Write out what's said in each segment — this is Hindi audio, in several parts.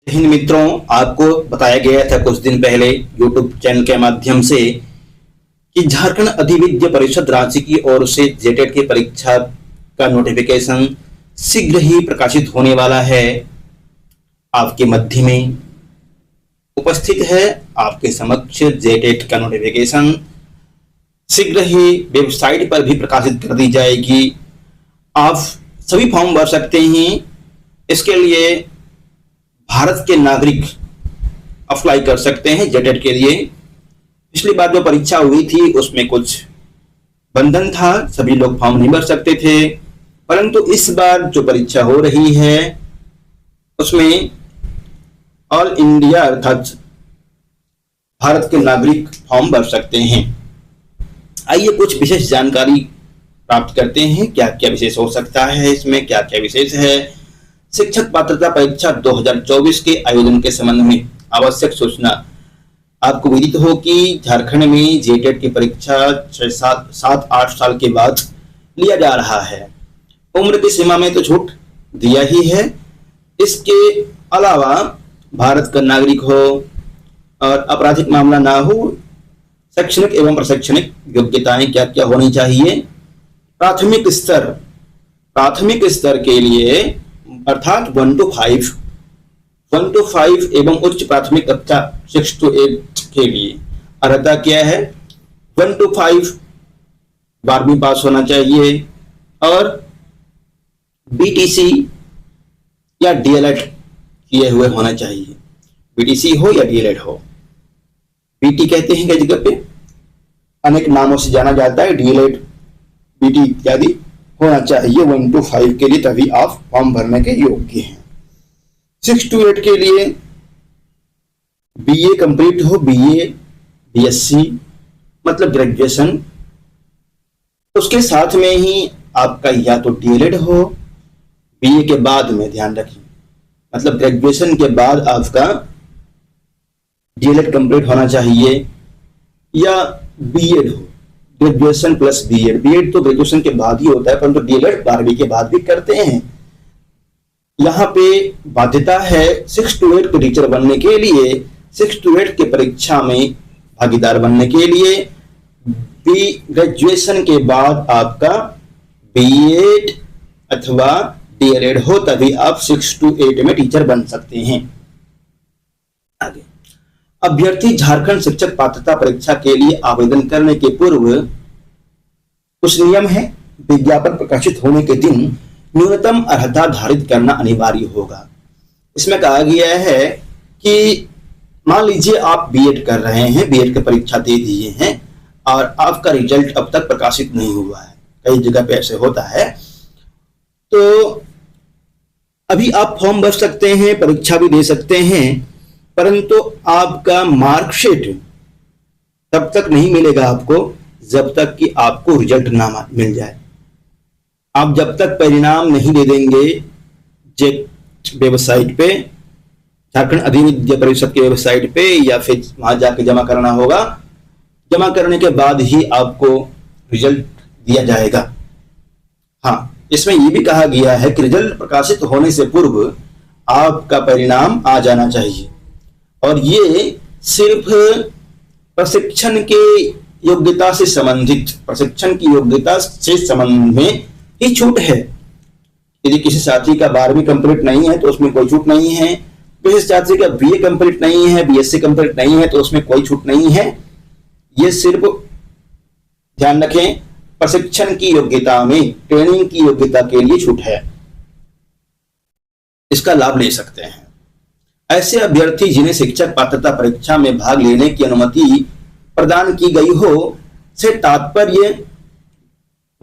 हिंद मित्रों, आपको बताया गया था कुछ दिन पहले YouTube चैनल के माध्यम से कि झारखंड अधिविद्य परिषद रांची की ओर से जेटेट की परीक्षा का नोटिफिकेशन शीघ्र ही प्रकाशित होने वाला है। आपके मध्य में उपस्थित है, आपके समक्ष जेटेट का नोटिफिकेशन शीघ्र ही वेबसाइट पर भी प्रकाशित कर दी जाएगी। आप सभी फॉर्म भर सकते हैं। इसके लिए भारत के नागरिक अप्लाई कर सकते हैं जेटेट के लिए। पिछली बार जो परीक्षा हुई थी उसमें कुछ बंधन था, सभी लोग फॉर्म नहीं भर सकते थे, परंतु इस बार जो परीक्षा हो रही है उसमें ऑल इंडिया अर्थात भारत के नागरिक फॉर्म भर सकते हैं। आइए कुछ विशेष जानकारी प्राप्त करते हैं। क्या क्या विशेष हो सकता है, इसमें क्या क्या विशेष है। शिक्षक पात्रता परीक्षा 2024 के आयोजन के संबंध में आवश्यक सूचना। आपको विदित हो कि झारखंड में जेटेट की परीक्षा 7-8 साल के बाद लिया जा रहा है। उम्र की सीमा में तो छूट दिया ही है। इसके अलावा भारत का नागरिक हो और आपराधिक मामला ना हो, शैक्षणिक एवं प्रशैक्षणिक योग्यताएं क्या क्या होनी चाहिए। प्राथमिक स्तर के लिए अर्थात 1 to 5 एवं उच्च प्राथमिक कक्षा 6 to 8 के लिए अर्हता क्या है। 1 to 5 12वीं पास होना चाहिए और बीटीसी या डीएलएड किए हुए होना चाहिए। बीटीसी हो या डीएलएड हो, बीटी कहते हैं कई जगह पे, अनेक नामों से जाना जाता है, डीएलएड, बीटी इत्यादि होना चाहिए 1 to 5 के लिए, तभी आप फॉर्म भरने के योग्य हैं। 6 to 8 के लिए बीए कंप्लीट हो, बीए बीएससी मतलब ग्रेजुएशन, उसके साथ में ही आपका या तो डीएलएड हो, बीए के बाद में ध्यान रखिए, मतलब ग्रेजुएशन के बाद आपका डीएलएड कंप्लीट होना चाहिए या बीएड हो, ग्रेजुएशन प्लस बीएड। बीएड तो ग्रेजुएशन के बाद ही होता है, परंतु डीएलएड 12वीं के बाद भी करते हैं। यहाँ पे बाध्यता है 6 to 8 के टीचर बनने के लिए, 6 to 8 के परीक्षा में भागीदार बनने के लिए ग्रेजुएशन के बाद आपका बीएड अथवा डीएलएड हो, तभी आप 6 to 8 में टीचर बन सकते हैं। आगे, अभ्यर्थी झारखंड शिक्षक पात्रता परीक्षा के लिए आवेदन करने के पूर्व कुछ नियम है। विज्ञापन प्रकाशित होने के दिन न्यूनतम अर्हता धारित करना अनिवार्य होगा। इसमें कहा गया है कि मान लीजिए आप बीएड कर रहे हैं, बीएड की परीक्षा दे दिए हैं और आपका रिजल्ट अब तक प्रकाशित नहीं हुआ है, कई जगह पे ऐसे होता है, तो अभी आप फॉर्म भर सकते हैं, परीक्षा भी दे सकते हैं, परंतु आपका मार्कशीट तब तक नहीं मिलेगा आपको जब तक कि आपको रिजल्ट ना मिल जाए। आप जब तक परिणाम नहीं दे देंगे जेट वेबसाइट पे, झारखंड अधिविद्य परिषद की वेबसाइट पे, या फिर वहां जाके जमा करना होगा, जमा करने के बाद ही आपको रिजल्ट दिया जाएगा। हाँ, इसमें यह भी कहा गया है कि रिजल्ट प्रकाशित होने से पूर्व आपका परिणाम आ जाना चाहिए, और ये सिर्फ प्रशिक्षण के योग्यता से संबंधित, प्रशिक्षण की योग्यता से संबंध में ही छूट है। यदि किसी छात्री का 12वीं कंप्लीट नहीं है तो उसमें कोई छूट नहीं है, किसी छात्री का बीए कंप्लीट नहीं है, बीएससी कंप्लीट नहीं है तो उसमें कोई छूट नहीं है। ये सिर्फ ध्यान रखें, प्रशिक्षण की योग्यता में, ट्रेनिंग की योग्यता के लिए छूट है, इसका लाभ ले सकते हैं। ऐसे अभ्यर्थी जिन्हें शिक्षक पात्रता परीक्षा में भाग लेने की अनुमति प्रदान की गई हो से तात्पर्य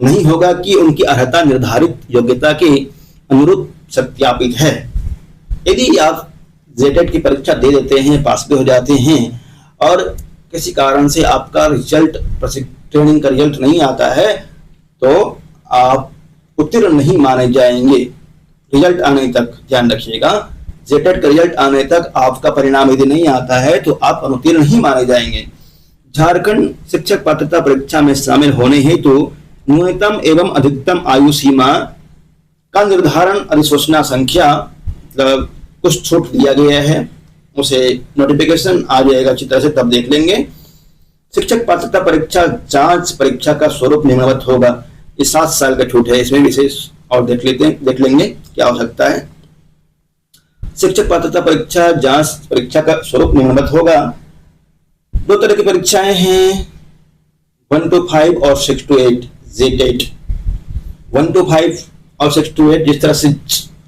नहीं होगा कि उनकी अर्हता निर्धारित योग्यता के अनुरूप सत्यापित है। यदि आप जेटेट की परीक्षा दे देते हैं, पास भी हो जाते हैं और किसी कारण से आपका रिजल्ट, ट्रेनिंग का रिजल्ट नहीं आता है, तो आप उत्तीर्ण नहीं माने जाएंगे। रिजल्ट आने तक ध्यान रखिएगा, जेटेट का रिजल्ट आने तक आपका परिणाम यदि नहीं आता है तो आप अनुत्तीर्ण नहीं माने जाएंगे। झारखंड शिक्षक पात्रता परीक्षा में शामिल होने हेतु न्यूनतम एवं अधिकतम आयु सीमा का निर्धारण अधिसूचना संख्या कुछ छूट दिया गया है, उसे नोटिफिकेशन आ जाएगा अच्छी तरह से, तब देख लेंगे। शिक्षक पात्रता परीक्षा जांच परीक्षा का स्वरूप निम्नवत होगा। ये 7 साल का छूट है, इसमें विशेष और देख लेंगे क्या हो सकता है। शिक्षक पात्रता परीक्षा जांच परीक्षा का स्वरूप निम्नवत होगा। 2 तरह की परीक्षाएं हैं, 1 to 5 और 6 to 8 जेटेट। 1 to 5 और 6 to 8 जिस तरह से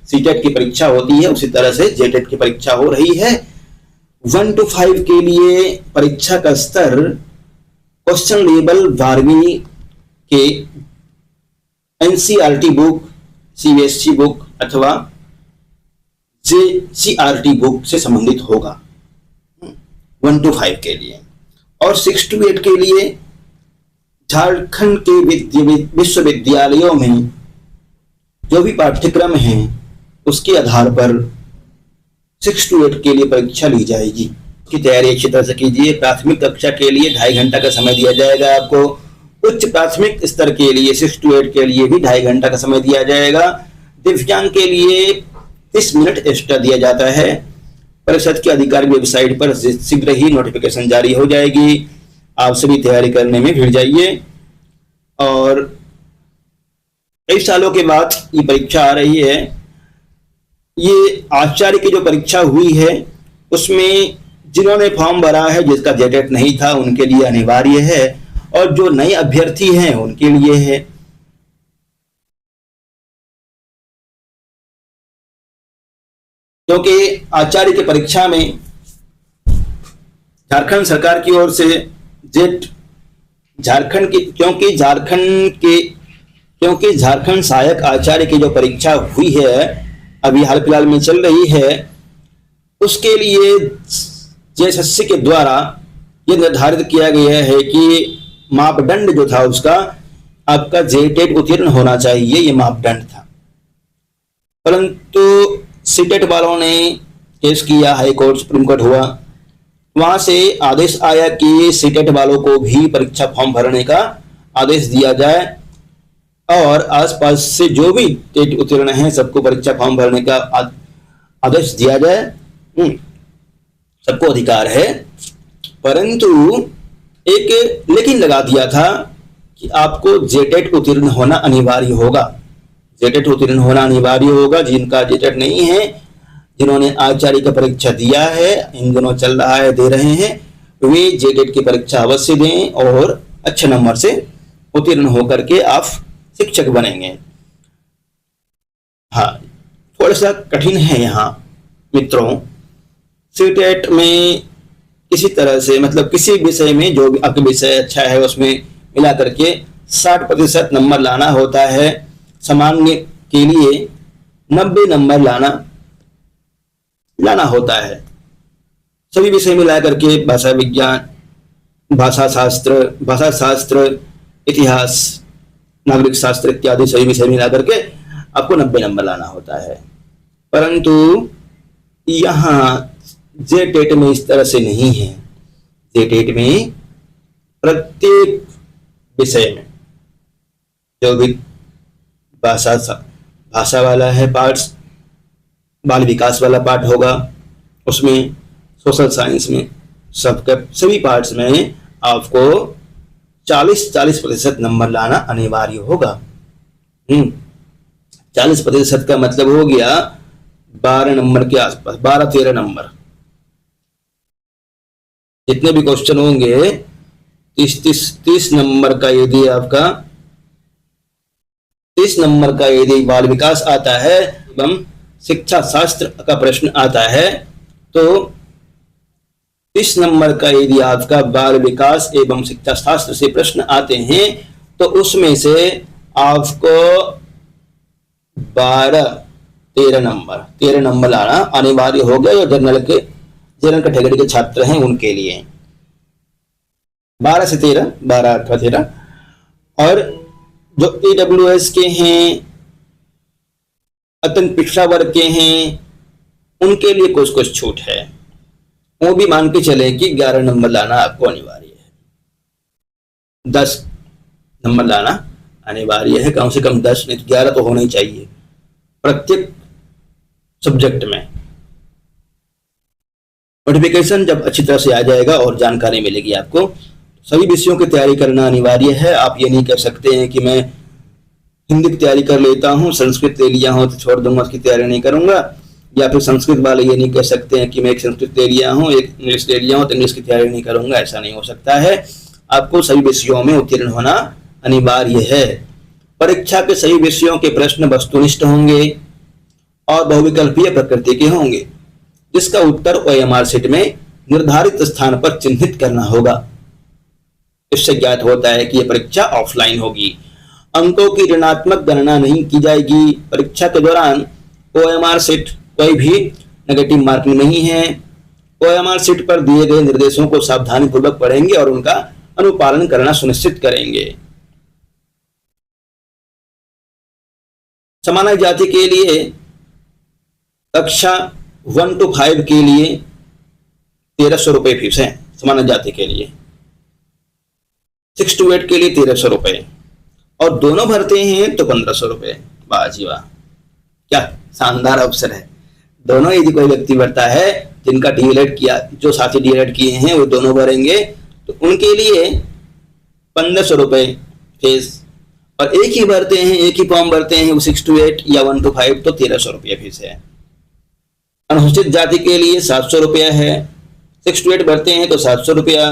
सीटेट की परीक्षा होती है उसी तरह से जेटेट की परीक्षा हो रही है। 1 to 5 के लिए परीक्षा का स्तर क्वेश्चन लेवल 12वीं के एनसीईआरटी बुक, सीबीएसई बुक अथवा जेसीईआरटी बुक से संबंधित होगा 1 to 5 के लिए। और 6 to 8 के लिए झारखंड के विश्वविद्यालयों में जो भी पाठ्यक्रम हैं उसके आधार पर 6 to 8 के लिए परीक्षा ली जाएगी। की तैयारी अच्छी तरह से कीजिए। प्राथमिक कक्षा के लिए 2.5 घंटा का समय दिया जाएगा आपको। उच्च प्राथमिक स्तर के लिए 6 to 8 के लिए भी 2.5 घंटा का समय दिया जाएगा। दिव्यांग के लिए 30 मिनट एक्स्ट्रा दिया जाता है। परिषद की आधिकारिक वेबसाइट पर शीघ्र ही नोटिफिकेशन जारी हो जाएगी। आप सभी तैयारी करने में भिड़ जाइए। और कई सालों के बाद ये परीक्षा आ रही है। ये आचार्य की जो परीक्षा हुई है उसमें जिन्होंने फॉर्म भरा है, जिसका जेटेट नहीं था, उनके लिए अनिवार्य है, और जो नए अभ्यर्थी हैं उनके लिए है। क्योंकि आचार्य की परीक्षा में झारखंड सरकार की ओर से क्योंकि झारखंड सहायक आचार्य की जो परीक्षा हुई है अभी हाल फिलहाल में चल रही है, उसके लिए जेएसएससी के द्वारा यह निर्धारित किया गया है कि मापदंड जो था उसका आपका जेटेट उत्तीर्ण होना चाहिए, ये मापदंड था। परंतु सीटेट वालों ने केस किया, हाई कोर्ट, सुप्रीम कोर्ट हुआ, वहां से आदेश आया कि सीटेट वालों को भी परीक्षा फॉर्म भरने का आदेश दिया जाए और आसपास से जो भी टेट उत्तीर्ण हैं सबको परीक्षा फॉर्म भरने का आदेश दिया जाए। सबको अधिकार है। परंतु एक लेकिन लगा दिया था कि आपको जेटेट उत्तीर्ण होना अनिवार्य होगा। जेटेट उत्तीर्ण होना अनिवार्य होगा। जिनका जेटेट नहीं है, जिन्होंने आचार्य का परीक्षा दिया है, इन दिनों चल रहा है, दे रहे हैं, वे जेटेट की परीक्षा अवश्य दें और अच्छे नंबर से उत्तीर्ण होकर के आप शिक्षक बनेंगे। हाँ, थोड़ा सा कठिन है यहाँ मित्रों। सीटेट में किसी तरह से मतलब किसी विषय में जो भी आपका विषय अच्छा है उसमें मिला करके 60% नंबर लाना होता है। सामान्य के लिए 90 नंबर लाना होता है। सभी विषय मिला करके भाषा विज्ञान, भाषा शास्त्र, इतिहास, नागरिक शास्त्र इत्यादि सभी विषय मिला करके आपको 90 नंबर लाना होता है। परंतु यहाँ जेटेट में इस तरह से नहीं है। जेटेट में प्रत्येक विषय में जो भी भाषा वाला है पार्ट्स, बाल विकास वाला पार्ट होगा, उसमें सोशल साइंस में सभी पार्ट्स में आपको 40% नंबर लाना अनिवार्य होगा। 40% का मतलब हो गया 12 नंबर के आसपास, 12-13 नंबर। जितने भी क्वेश्चन होंगे 30 नंबर का यदि आपका 30 नंबर का यदि बाल विकास आता है एवं शिक्षा शास्त्र का प्रश्न आता है तो 30 नंबर का यदि आपका बाल विकास एवं शिक्षा शास्त्र से प्रश्न आते हैं तो उसमें से आपको 13 नंबर लाना अनिवार्य हो गया। जो जनरल कैटेगरी के छात्र हैं उनके लिए 12 से 13, 12 अथवा 13। और जो EWS के हैं, अत्यंत पिछड़ा वर्ग के हैं, उनके लिए कुछ छूट है। वो भी मान के चले कि 11 नंबर लाना आपको अनिवार्य है। 10 नंबर लाना अनिवार्य है, कम से कम 10 नहीं तो 11 तो होना ही चाहिए प्रत्येक सब्जेक्ट में। नोटिफिकेशन जब अच्छी तरह से आ जाएगा और जानकारी मिलेगी आपको। सभी विषयों की तैयारी करना अनिवार्य है। आप ये नहीं कह सकते हैं कि मैं हिंदी की तैयारी कर लेता हूँ, संस्कृत ले लिया हूँ तो छोड़ दूंगा, उसकी तैयारी नहीं करूंगा। या फिर संस्कृत वाले ये नहीं कह सकते हैं कि मैं एक संस्कृत ले लिया हूँ, एक इंग्लिश ले लिया हूँ तो इंग्लिश की तैयारी नहीं करूंगा। ऐसा नहीं हो सकता है। आपको सभी विषयों में उत्तीर्ण होना अनिवार्य है। परीक्षा के सही विषयों के प्रश्न वस्तुनिष्ठ होंगे और बहुविकल्पीय प्रकृति के होंगे, जिसका उत्तर OMR शीट में निर्धारित स्थान पर चिन्हित करना होगा। इससे ज्ञात होता है कि यह परीक्षा ऑफलाइन होगी। अंकों की ऋणात्मक गणना नहीं की जाएगी। परीक्षा के दौरान OMR शीट कोई भी नेगेटिव मार्किंग नहीं है। OMR शीट पर दिए गए निर्देशों को सावधानी पूर्वक पढ़ेंगे और उनका अनुपालन करना सुनिश्चित करेंगे। सामान्य जाति के लिए कक्षा 1 to 5 के लिए 1300 रुपए फीस है। सामान्य जाति के लिए 6 to 8 के लिए 1300 रुपए और दोनों भरते हैं तो 1500 रुपए। वाह जी वाह, क्या शानदार अवसर है। दोनों यदि कोई व्यक्ति भरता है, जिनका डीएलएड किया, जो साथी डीएलएड किए हैं वो दोनों भरेंगे तो उनके लिए 1500 रुपए फीस, और एक ही भरते हैं, एक ही फॉर्म भरते हैं वो 6 to 8 या 1 to 5 तो 1300 रुपया फीस है। अनुसूचित जाति के लिए 700 रुपया है। 6 to 8 भरते हैं तो 700 रुपया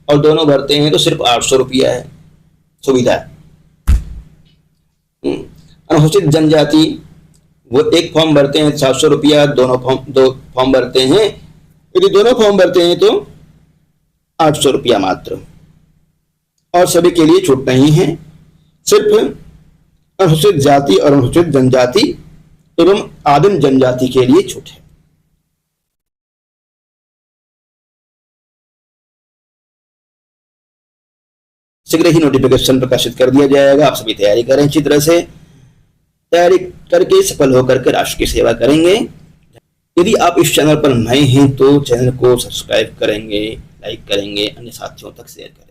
और दोनों भरते हैं तो सिर्फ 800 रुपया है सुविधा। अनुसूचित जनजाति वो एक फॉर्म भरते हैं 700 रुपया, दो फॉर्म भरते हैं, यदि दोनों फॉर्म भरते हैं तो 800 रुपया मात्र। और सभी के लिए छूट नहीं है, सिर्फ अनुसूचित जाति और अनुसूचित जनजाति एवं आदिम जनजाति के लिए छूट है। शीघ्र ही नोटिफिकेशन प्रकाशित कर दिया जाएगा। आप सभी तैयारी करें, अच्छी तरह से तैयारी करके सफल होकर के राष्ट्र की सेवा करेंगे। यदि आप इस चैनल पर नए हैं तो चैनल को सब्सक्राइब करेंगे, लाइक करेंगे, अन्य साथियों तक शेयर करें।